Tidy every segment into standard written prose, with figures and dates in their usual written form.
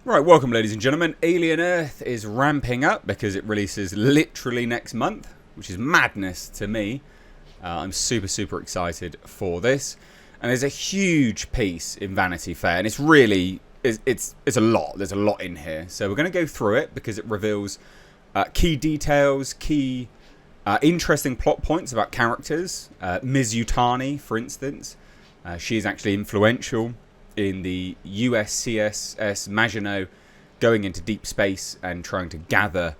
Right, welcome ladies and gentlemen. Alien Earth is ramping up because it releases literally next month, which is madness to me. I'm super excited for this. And there's a huge piece in Vanity Fair, and it's really, it's a lot. There's a lot in here. So we're going to go through it because it reveals key details, key interesting plot points about characters. Ms. Yutani, for instance. She is actually influential in the USCSS Majino going into deep space and trying to gather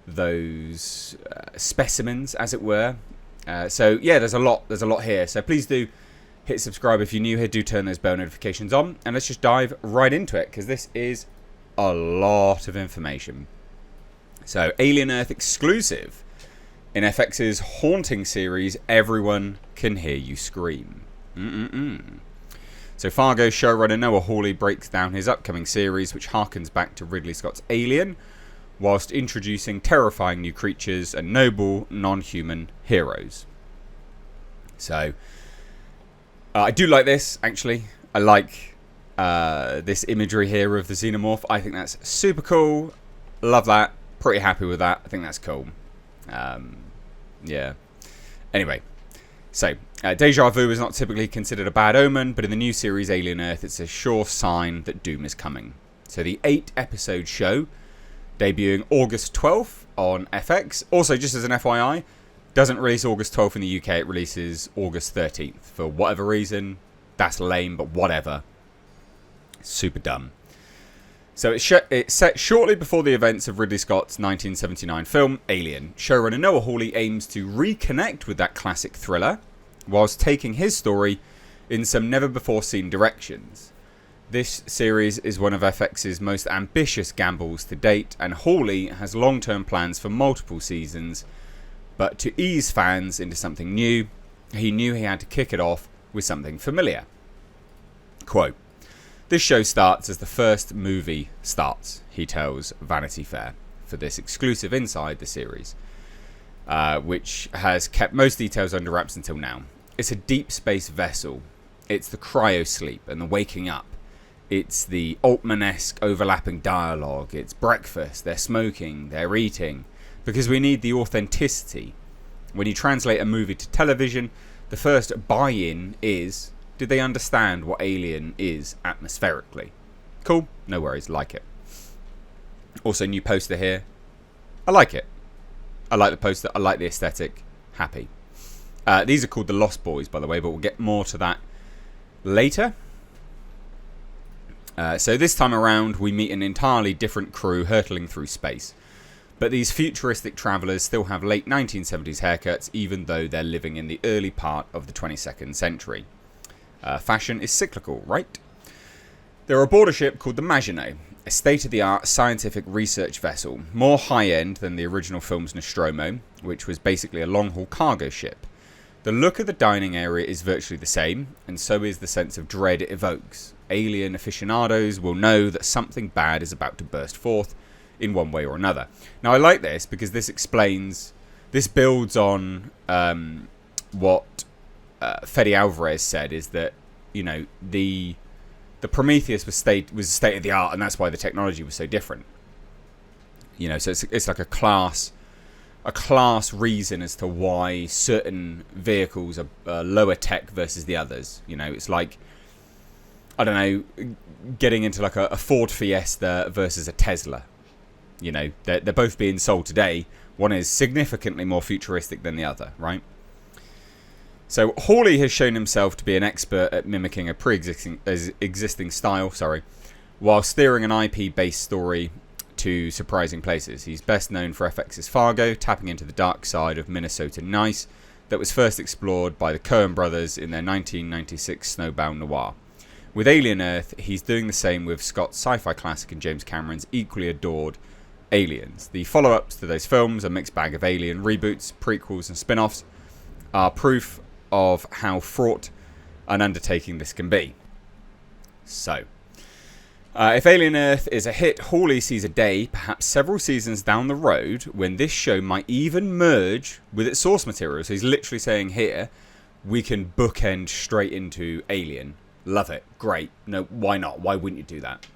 those specimens, as it were. So yeah, there's a lot here. So please do hit subscribe if you're new here. Do turn those bell notifications on, and let's just dive right into it because this is a lot of information. So Alien Earth exclusive in FX's haunting series. Everyone Can Hear You Scream. So Fargo showrunner Noah Hawley breaks down his upcoming series, which harkens back to Ridley Scott's Alien, whilst introducing terrifying new creatures and noble, non-human heroes. So, I do like this, actually. I like this imagery here of the Xenomorph. I think that's super cool. Love that. Pretty happy with that. I think that's cool. Yeah. Anyway. So, deja vu is not typically considered a bad omen, but in the new series Alien Earth, it's a sure sign that doom is coming. So the 8-episode show, debuting August 12th on FX. Also, just as an FYI, doesn't release August 12th in the UK, it releases August 13th. For whatever reason, that's lame, but whatever. Super dumb. So it's set shortly before the events of Ridley Scott's 1979 film, Alien. Showrunner Noah Hawley aims to reconnect with that classic thriller, whilst taking his story in some never-before-seen directions. This series is one of FX's most ambitious gambles to date, and Hawley has long-term plans for multiple seasons, but to ease fans into something new, he knew he had to kick it off with something familiar. Quote, "This show starts as the first movie starts," he tells Vanity Fair for this exclusive inside the series, which has kept most details under wraps until now. It's a deep space vessel. It's the cryosleep and the waking up. It's the Altman-esque overlapping dialogue. It's breakfast, they're smoking, they're eating. Because we need the authenticity. When you translate a movie to television, the first buy-in is, did they understand what Alien is atmospherically? Cool, no worries, like it. Also, new poster here. I like it. I like the poster, I like the aesthetic. Happy. These are called the Lost Boys, by the way, but we'll get more to that later. So this time around, we meet an entirely different crew hurtling through space. But these futuristic travellers still have late 1970s haircuts, even though they're living in the early part of the 22nd century. Fashion is cyclical, right? They're aboard a ship called the Majino, a state-of-the-art scientific research vessel, more high-end than the original film's Nostromo, which was basically a long-haul cargo ship. The look of the dining area is virtually the same, and so is the sense of dread it evokes. Alien aficionados will know that something bad is about to burst forth in one way or another. Now, I like this because this builds on what Fede Alvarez said, is that, you know, the Prometheus was state of the art, and that's why the technology was so different. You know, so it's like a class reason as to why certain vehicles are lower tech versus the others. You know, it's like, I don't know, getting into like a Ford Fiesta versus a Tesla. You know, they're both being sold today. One is significantly more futuristic than the other, right? So Hawley has shown himself to be an expert at mimicking a existing style, while steering an IP-based story to surprising places. He's best known for FX's Fargo, tapping into the dark side of Minnesota Nice that was first explored by the Coen brothers in their 1996 snowbound noir. With Alien Earth, he's doing the same with Scott's sci-fi classic and James Cameron's equally adored Aliens. The follow-ups to those films, a mixed bag of Alien reboots, prequels and spin-offs, are proof of how fraught an undertaking this can be. So, if Alien Earth is a hit, Hawley sees a day, perhaps several seasons down the road, when this show might even merge with its source material. So he's literally saying here, we can bookend straight into Alien. Love it. Great. No, why not? Why wouldn't you do that?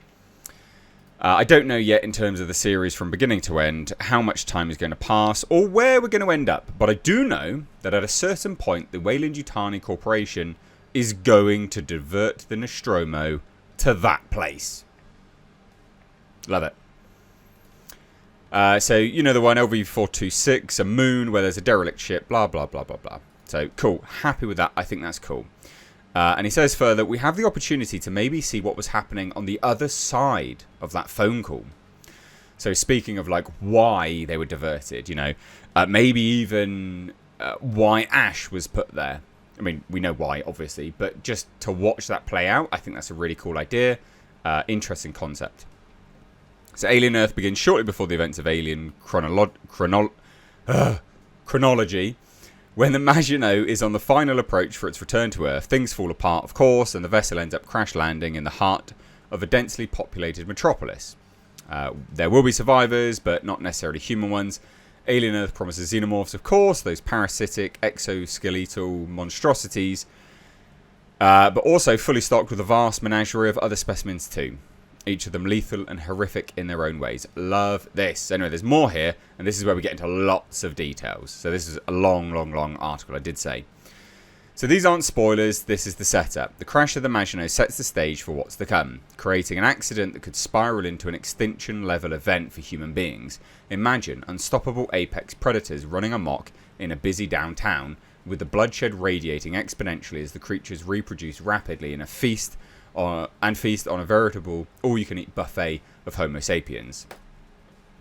I don't know yet in terms of the series from beginning to end how much time is going to pass or where we're going to end up. But I do know that at a certain point, the Yutani Corporation is going to divert the Nostromo to that place. Love it. So, you know the one, LV-426, a moon where there's a derelict ship, blah, blah, blah, blah, blah. So, cool. Happy with that. I think that's cool. And he says further, we have the opportunity to maybe see what was happening on the other side of that phone call. So speaking of like why they were diverted, you know, maybe even why Ash was put there. I mean, we know why, obviously, but just to watch that play out, I think that's a really cool idea. Interesting concept. So Alien Earth begins shortly before the events of Alien chronology. When the Majino is on the final approach for its return to Earth, things fall apart, of course, and the vessel ends up crash landing in the heart of a densely populated metropolis. There will be survivors, but not necessarily human ones. Alien Earth promises xenomorphs, of course, those parasitic, exoskeletal monstrosities, but also fully stocked with a vast menagerie of other specimens too. Each of them lethal and horrific in their own ways. Love this. Anyway, there's more here, and this is where we get into lots of details. So this is a long, long, long article, I did say. So these aren't spoilers, this is the setup. The crash of the Majino sets the stage for what's to come, creating an accident that could spiral into an extinction-level event for human beings. Imagine unstoppable apex predators running amok in a busy downtown, with the bloodshed radiating exponentially as the creatures reproduce rapidly in a feast on a veritable all-you-can-eat buffet of Homo sapiens.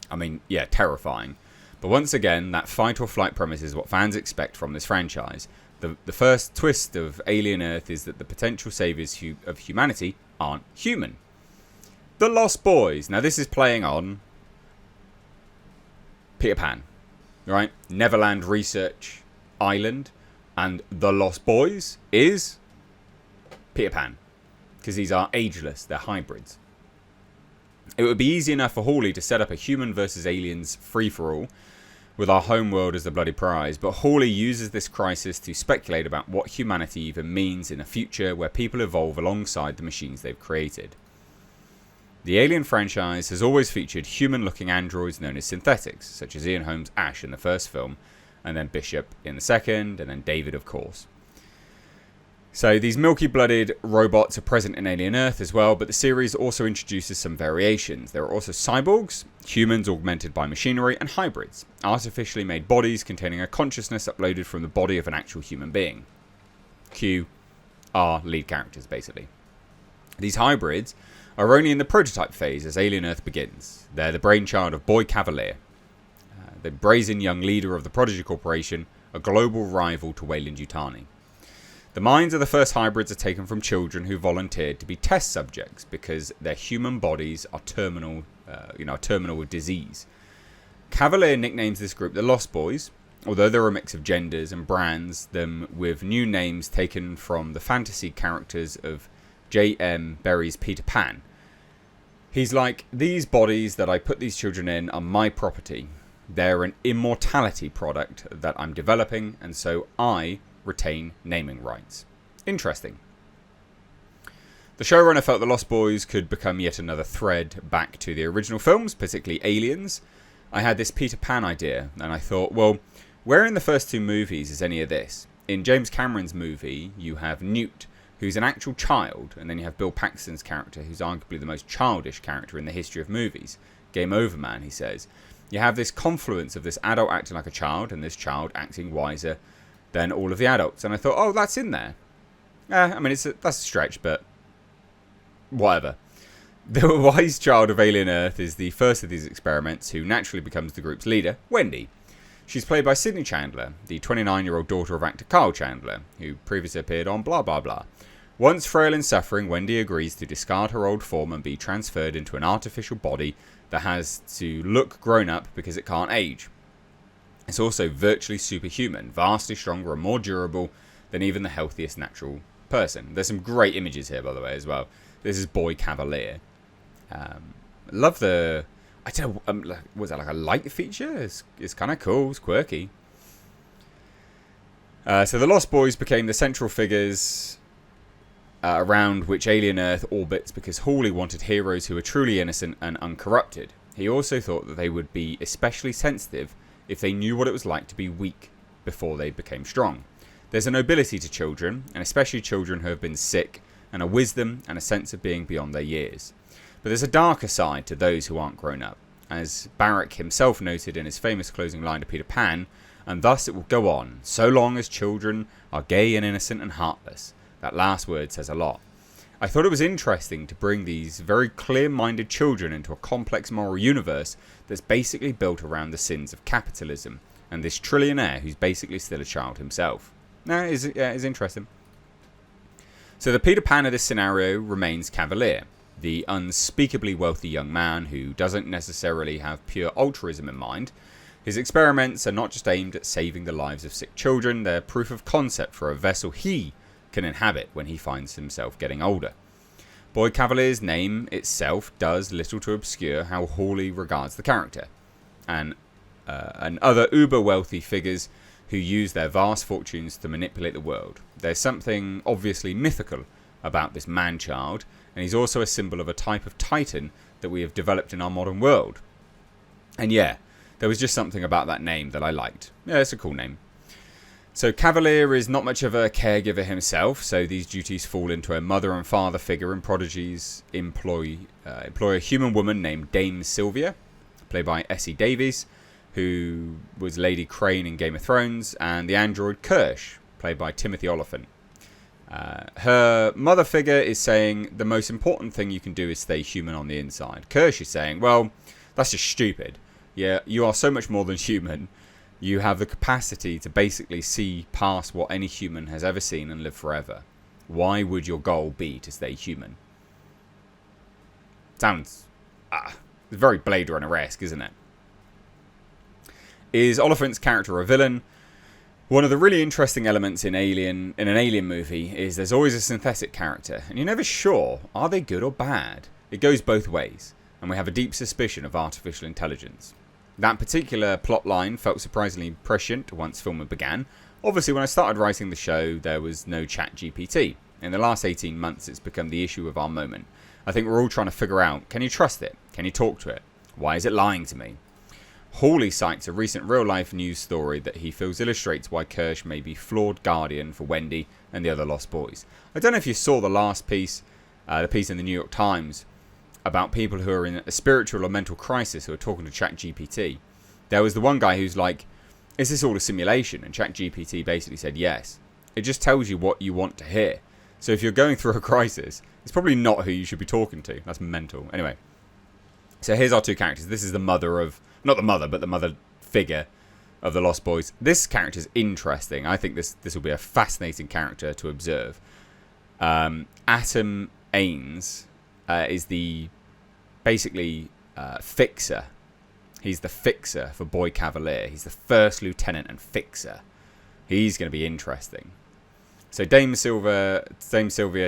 I mean, yeah, terrifying. But once again, that fight-or-flight premise is what fans expect from this franchise. The first twist of Alien Earth is that the potential saviors of humanity aren't human. The Lost Boys. Now, this is playing on Peter Pan, right? Neverland Research Island, and The Lost Boys is Peter Pan. Because these are ageless, they're hybrids. It would be easy enough for Hawley to set up a human versus aliens free-for-all, with our homeworld as the bloody prize, but Hawley uses this crisis to speculate about what humanity even means in a future where people evolve alongside the machines they've created. The Alien franchise has always featured human-looking androids known as synthetics, such as Ian Holmes' Ash in the first film, and then Bishop in the second, and then David, of course. So these milky-blooded robots are present in Alien Earth as well, but the series also introduces some variations. There are also cyborgs, humans augmented by machinery, and hybrids, artificially made bodies containing a consciousness uploaded from the body of an actual human being. Q are lead characters, basically. These hybrids are only in the prototype phase as Alien Earth begins. They're the brainchild of Boy Cavalier, the brazen young leader of the Prodigy Corporation, a global rival to Weyland-Yutani. The minds of the first hybrids are taken from children who volunteered to be test subjects because their human bodies are terminal with disease. Cavalier nicknames this group the Lost Boys, although they're a mix of genders, and brands them with new names taken from the fantasy characters of J.M. Barrie's Peter Pan. He's like, these bodies that I put these children in are my property. They're an immortality product that I'm developing, and so I retain naming rights. Interesting. The showrunner felt the Lost Boys could become yet another thread back to the original films, particularly Aliens. I had this Peter Pan idea, and I thought, well, where in the first two movies is any of this? In James Cameron's movie, you have Newt, who's an actual child, and then you have Bill Paxton's character, who's arguably the most childish character in the history of movies. Game over, man, he says. You have this confluence of this adult acting like a child, and this child acting wiser than all of the adults. And I thought, oh, that's in there. I mean, that's a stretch, but whatever. The wise child of Alien Earth is the first of these experiments, who naturally becomes the group's leader, Wendy. She's played by Sydney Chandler, the 29-year-old daughter of actor Carl Chandler, who previously appeared on blah blah blah. Once frail and suffering, Wendy agrees to discard her old form and be transferred into an artificial body that has to look grown up because it can't age. It's also virtually superhuman, vastly stronger and more durable than even the healthiest natural person. There's some great images here, by the way, as well. This is Boy Cavalier. Love the... I don't know, was that like a light feature? It's kind of cool, it's quirky. So the Lost Boys became the central figures around which alien Earth orbits because Hawley wanted heroes who were truly innocent and uncorrupted. He also thought that they would be especially sensitive if they knew what it was like to be weak before they became strong. There's a nobility to children, and especially children who have been sick, and a wisdom and a sense of being beyond their years. But there's a darker side to those who aren't grown up, as Barrick himself noted in his famous closing line to Peter Pan, and thus it will go on, so long as children are gay and innocent and heartless. That last word says a lot. I thought it was interesting to bring these very clear-minded children into a complex moral universe that's basically built around the sins of capitalism, and this trillionaire who's basically still a child himself. Now, it's interesting. So the Peter Pan of this scenario remains Cavalier, the unspeakably wealthy young man who doesn't necessarily have pure altruism in mind. His experiments are not just aimed at saving the lives of sick children, they're proof of concept for a vessel he can inhabit when he finds himself getting older. Boy Cavalier's name itself does little to obscure how Hawley regards the character, and other uber-wealthy figures who use their vast fortunes to manipulate the world. There's something obviously mythical about this man-child, and he's also a symbol of a type of titan that we have developed in our modern world. And yeah, there was just something about that name that I liked. Yeah, it's a cool name. So Cavalier is not much of a caregiver himself, so these duties fall into a mother and father figure, and Prodigy's employ a human woman named Dame Sylvia, played by Essie Davies, who was Lady Crane in Game of Thrones, and the android Kirsch, played by Timothy Olyphant. Her mother figure is saying the most important thing you can do is stay human on the inside. Kirsch is saying, well, that's just stupid. Yeah, you are so much more than human. You have the capacity to basically see past what any human has ever seen and live forever. Why would your goal be to stay human? Sounds very Blade Runner-esque, isn't it? Is Oliphant's character a villain? One of the really interesting elements in an Alien movie is there's always a synthetic character, and you're never sure, are they good or bad? It goes both ways, and we have a deep suspicion of artificial intelligence. That particular plot line felt surprisingly prescient once filming began. Obviously, when I started writing the show, there was no ChatGPT. In the last 18 months, it's become the issue of our moment. I think we're all trying to figure out, can you trust it? Can you talk to it? Why is it lying to me? Hawley cites a recent real-life news story that he feels illustrates why Kirsch may be flawed guardian for Wendy and the other lost boys. I don't know if you saw the last piece, the piece in the New York Times, about people who are in a spiritual or mental crisis who are talking to ChatGPT. There was the one guy who's like, is this all a simulation? And ChatGPT basically said yes. It just tells you what you want to hear. So if you're going through a crisis, it's probably not who you should be talking to. That's mental. Anyway, so here's our two characters. This is the mother of... Not the mother, but the mother figure of the Lost Boys. This character is interesting. I think this will be a fascinating character to observe. Atom Ains is the basically fixer. He's the fixer for Boy Cavalier. He's the first lieutenant and fixer. He's going to be interesting. So Dame Sylvia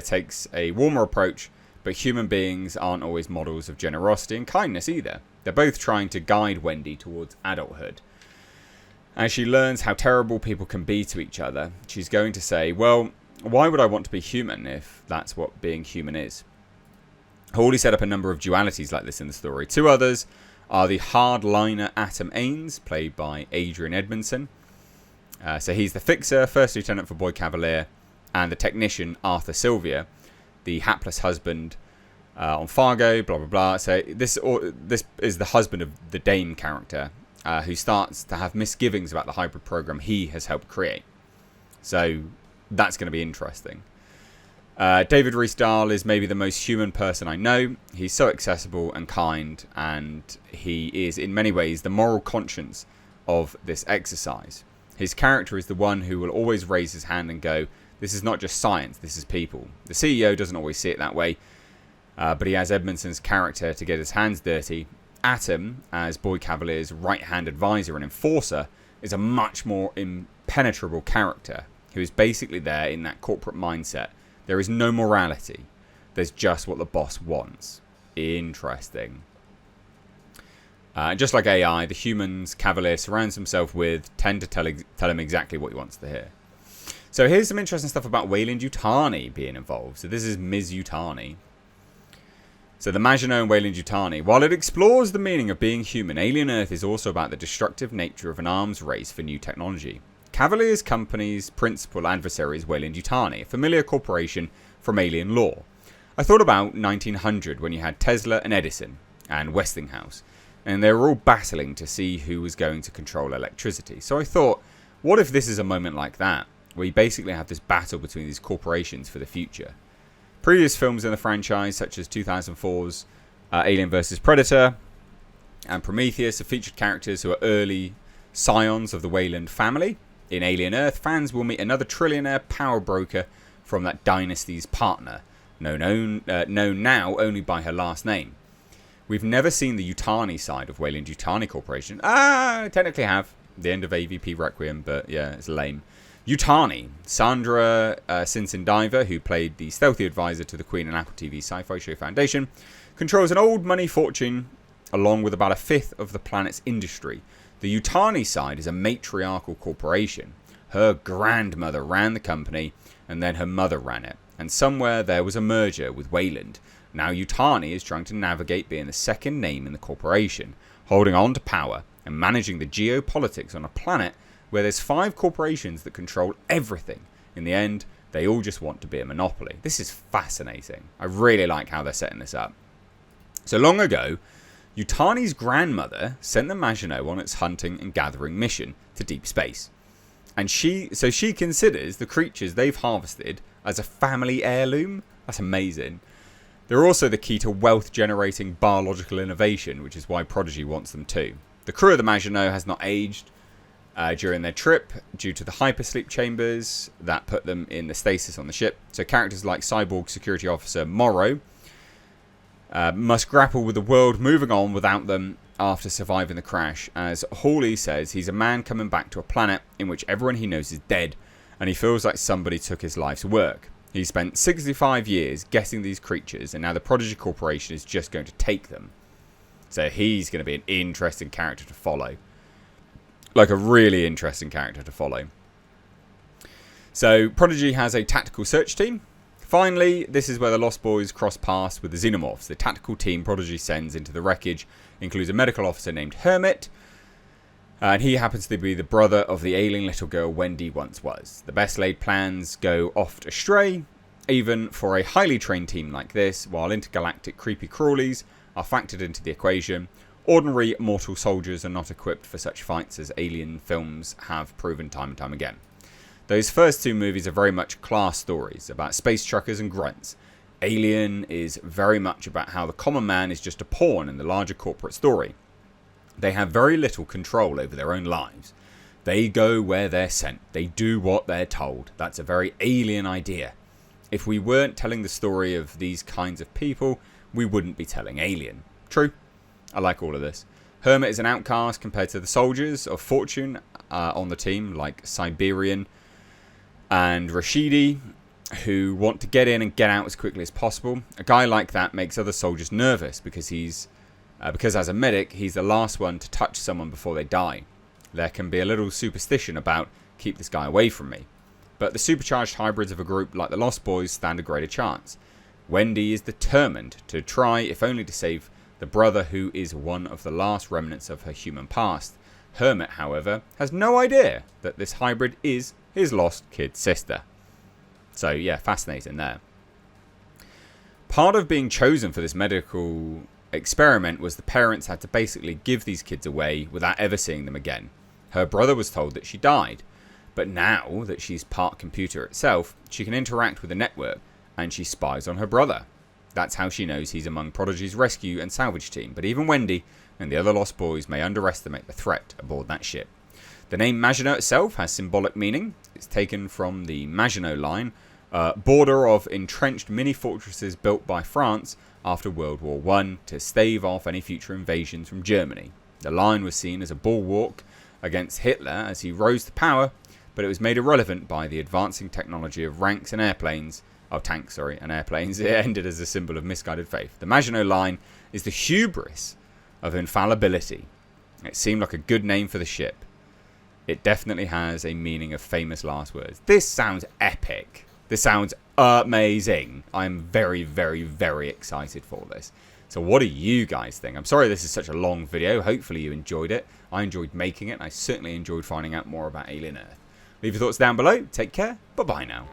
takes a warmer approach, but human beings aren't always models of generosity and kindness either. They're both trying to guide Wendy towards adulthood. As she learns how terrible people can be to each other, she's going to say, well, why would I want to be human if that's what being human is? Hawley set up a number of dualities like this in the story. Two others are the hardliner Atom Ains, played by Adrian Edmondson. So he's the fixer, first lieutenant for Boy Cavalier, and the technician Arthur Sylvia, the hapless husband on Fargo, blah, blah, blah. So this is the husband of the Dame character, who starts to have misgivings about the hybrid program he has helped create. So that's going to be interesting. David Rhys-Dahl is maybe the most human person I know. He's so accessible and kind, and he is in many ways the moral conscience of this exercise. His character is the one who will always raise his hand and go, this is not just science, this is people. The CEO doesn't always see it that way, but he has Edmondson's character to get his hands dirty. Atom, as Boy Cavalier's right-hand advisor and enforcer, is a much more impenetrable character who is basically there in that corporate mindset. There is no morality. There's just what the boss wants. Interesting. Just like AI, the humans Cavalier surrounds himself with tend to tell him exactly what he wants to hear. So here's some interesting stuff about Weyland Yutani being involved. So this is Ms. Yutani. So the Majino and Weyland Yutani. While it explores the meaning of being human, Alien Earth is also about the destructive nature of an arms race for new technology. Cavalier's company's principal adversary is Weyland Yutani, a familiar corporation from alien lore. I thought about 1900 when you had Tesla and Edison and Westinghouse, and they were all battling to see who was going to control electricity. So I thought, what if this is a moment like that, where you basically have this battle between these corporations for the future? Previous films in the franchise, such as 2004's Alien vs. Predator and Prometheus, have featured characters who are early scions of the Weyland family. In Alien Earth, fans will meet another trillionaire power broker from that dynasty's partner, known now only by her last name. We've never seen the Yutani side of Weyland Yutani Corporation. I technically have. The end of AVP Requiem, but yeah, it's lame. Yutani, Sandra Sinsendiver, who played the stealthy advisor to the Queen and Apple TV sci-fi show Foundation, controls an old money fortune along with about a fifth of the planet's industry. The Yutani side is a matriarchal corporation. Her grandmother ran the company, and then her mother ran it. And somewhere there was a merger with Weyland. Now Yutani is trying to navigate being the second name in the corporation, holding on to power and managing the geopolitics on a planet where there's 5 corporations that control everything. In the end, they all just want to be a monopoly. This is fascinating. I really like how they're setting this up. So long ago, Yutani's grandmother sent the Majino on its hunting and gathering mission to deep space. And she considers the creatures they've harvested as a family heirloom. That's amazing. They're also the key to wealth-generating biological innovation, which is why Prodigy wants them too. The crew of the Majino has not aged during their trip due to the hypersleep chambers that put them in the stasis on the ship. So characters like cyborg security officer Morrow must grapple with the world moving on without them after surviving the crash. As Hawley says, he's a man coming back to a planet in which everyone he knows is dead, and he feels like somebody took his life's work. He spent 65 years getting these creatures, and now the Prodigy Corporation is just going to take them. So he's going to be an interesting character to follow. Like a really interesting character to follow. So Prodigy has a tactical search team. Finally, this is where the Lost Boys cross paths with the Xenomorphs. The tactical team Prodigy sends into the wreckage includes a medical officer named Hermit, and he happens to be the brother of the alien little girl Wendy once was. The best laid plans go oft astray, even for a highly trained team like this, while intergalactic creepy crawlies are factored into the equation. Ordinary mortal soldiers are not equipped for such fights, as alien films have proven time and time again. Those first 2 movies are very much class stories about space truckers and grunts. Alien is very much about how the common man is just a pawn in the larger corporate story. They have very little control over their own lives. They go where they're sent. They do what they're told. That's a very alien idea. If we weren't telling the story of these kinds of people, we wouldn't be telling Alien. True. I like all of this. Hermit is an outcast compared to the soldiers of fortune on the team, like Siberian and Rashidi, who want to get in and get out as quickly as possible. A guy like that makes other soldiers nervous because as a medic, he's the last one to touch someone before they die. There can be a little superstition about, keep this guy away from me. But the supercharged hybrids of a group like the Lost Boys stand a greater chance. Wendy is determined to try, if only to save the brother who is one of the last remnants of her human past. Hermit, however, has no idea that this hybrid is his lost kid sister. So yeah, fascinating there. Part of being chosen for this medical experiment was the parents had to basically give these kids away without ever seeing them again. Her brother was told that she died, but now that she's part computer itself, she can interact with the network and she spies on her brother. That's how she knows he's among Prodigy's rescue and salvage team, but even Wendy and the other Lost Boys may underestimate the threat aboard that ship. The name Majino itself has symbolic meaning. It's taken from the Majino line, border of entrenched mini-fortresses built by France after World War I to stave off any future invasions from Germany. The line was seen as a bulwark against Hitler as he rose to power, but it was made irrelevant by the advancing technology of tanks and airplanes. It ended as a symbol of misguided faith. The Majino line is the hubris of infallibility. It seemed like a good name for the ship. It definitely has a meaning of famous last words. This sounds epic. This sounds amazing. I'm very, very, very excited for this. So what do you guys think? I'm sorry this is such a long video. Hopefully you enjoyed it. I enjoyed making it. And I certainly enjoyed finding out more about Alien Earth. Leave your thoughts down below. Take care. Bye-bye now.